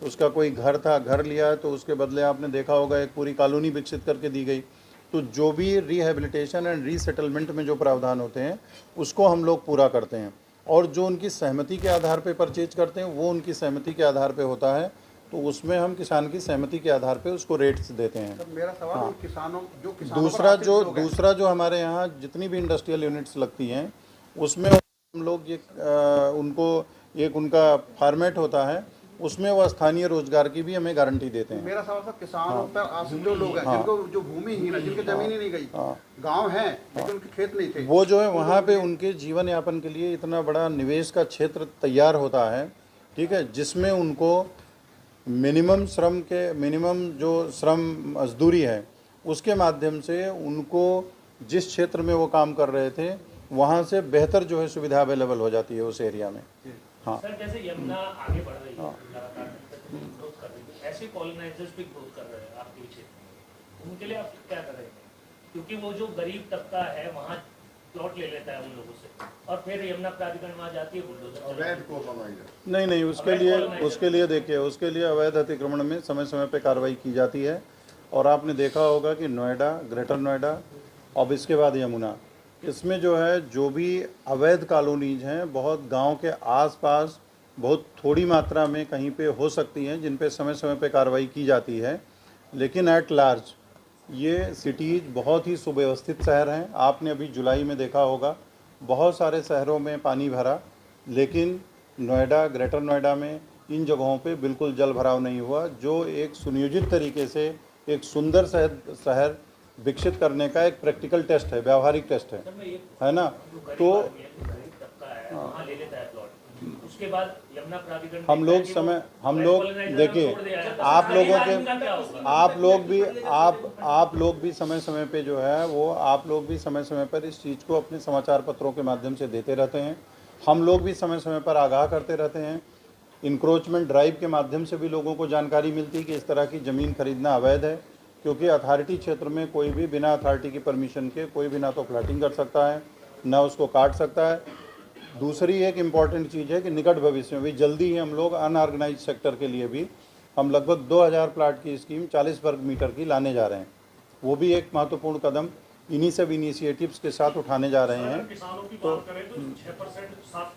उसका कोई घर था, घर लिया तो उसके बदले आपने देखा होगा एक पूरी कॉलोनी विकसित करके दी गई। तो जो भी रिहेबिलिटेशन एंड रीसेटलमेंट में जो प्रावधान होते हैं उसको हम लोग पूरा करते हैं, और जो उनकी सहमति के आधार पे परचेज करते हैं वो उनकी सहमति के आधार पे होता है, तो उसमें हम किसान की सहमति के आधार पे उसको रेट्स देते हैं। सर मेरा सवाल हाँ। उन किसानों पर दूसरा आश्रित जो लोग हैं। दूसरा जो हमारे यहाँ जितनी भी इंडस्ट्रियल यूनिट्स लगती हैं उसमें हम लोग ये उनको एक उनका फॉर्मेट होता है, उसमें वो स्थानीय रोजगार की भी हमें गारंटी देते हैं। मेरा सवाल सर किसानों पर आश्रित जो लोग हैं, जिनको जो भूमिहीन है, जिनकी जमीन ही नहीं गई, गांव हैं लेकिन उनके खेत नहीं थे, वो जो है वहाँ पे उनके जीवन यापन के लिए इतना बड़ा निवेश का क्षेत्र तैयार होता है, ठीक है, जिसमें उनको मिनिमम जो श्रम मजदूरी है उसके माध्यम से उनको जिस क्षेत्र में वो काम कर रहे थे वहाँ से बेहतर जो है सुविधा अवेलेबल हो जाती है उस एरिया में। हाँ सर, जैसे यमुना आगे बढ़ रही है, लगातार ग्रोथ कर रही है, ऐसे कॉलोनाइजर्स भी ग्रोथ कर रहे हैं आपके क्षेत्र में, उनके लिए आप क्या करेंगे? क्योंकि वो जो गरीब तबका है वहाँ प्लॉट ले लेता है उन लोगों से, और फिर यमुना प्राधिकरण वहाँ जाती है बुलडोजर। नहीं, उसके लिए देखिए, उसके लिए अवैध अतिक्रमण में समय समय पे कार्रवाई की जाती है, और आपने देखा होगा कि नोएडा, ग्रेटर नोएडा और इसके बाद यमुना, इसमें जो है जो भी अवैध कॉलोनीज हैं बहुत गांव के आसपास बहुत थोड़ी मात्रा में कहीं पे हो सकती हैं, जिन पे समय समय पे कार्रवाई की जाती है, लेकिन एट लार्ज ये सिटीज़ बहुत ही सुव्यवस्थित शहर हैं। आपने अभी जुलाई में देखा होगा बहुत सारे शहरों में पानी भरा, लेकिन नोएडा, ग्रेटर नोएडा में इन जगहों पे बिल्कुल जल भराव नहीं हुआ, जो एक सुनियोजित तरीके से एक सुंदर शहर विकसित करने का एक प्रैक्टिकल टेस्ट है, व्यावहारिक टेस्ट है ना। तो वहाँ ले लेता है प्लॉट, उसके बाद यमुना प्राधिकरण हम लोग देखिए, आप लोग भी समय समय पे जो है वो आप लोग भी समय समय पर इस चीज़ को अपने समाचार पत्रों के माध्यम से देते रहते हैं, हम लोग भी समय समय पर आगाह करते रहते हैं। इंक्रोचमेंट ड्राइव के माध्यम से भी लोगों को जानकारी मिलती है कि इस तरह की ज़मीन खरीदना अवैध है, क्योंकि अथॉरिटी क्षेत्र में कोई भी बिना अथॉरिटी की परमिशन के कोई भी ना तो प्लाटिंग कर सकता है ना उसको काट सकता है। दूसरी एक इम्पॉर्टेंट चीज़ है कि निकट भविष्य में भी जल्दी ही हम लोग अनऑर्गेनाइज सेक्टर के लिए भी हम लगभग 2000 प्लाट की स्कीम 40 वर्ग मीटर की लाने जा रहे हैं। वो भी एक महत्वपूर्ण कदम इन्हीं सब इनिशिएटिव्स के साथ उठाने जा रहे हैं। किसानों की बात करें तो 6% 7%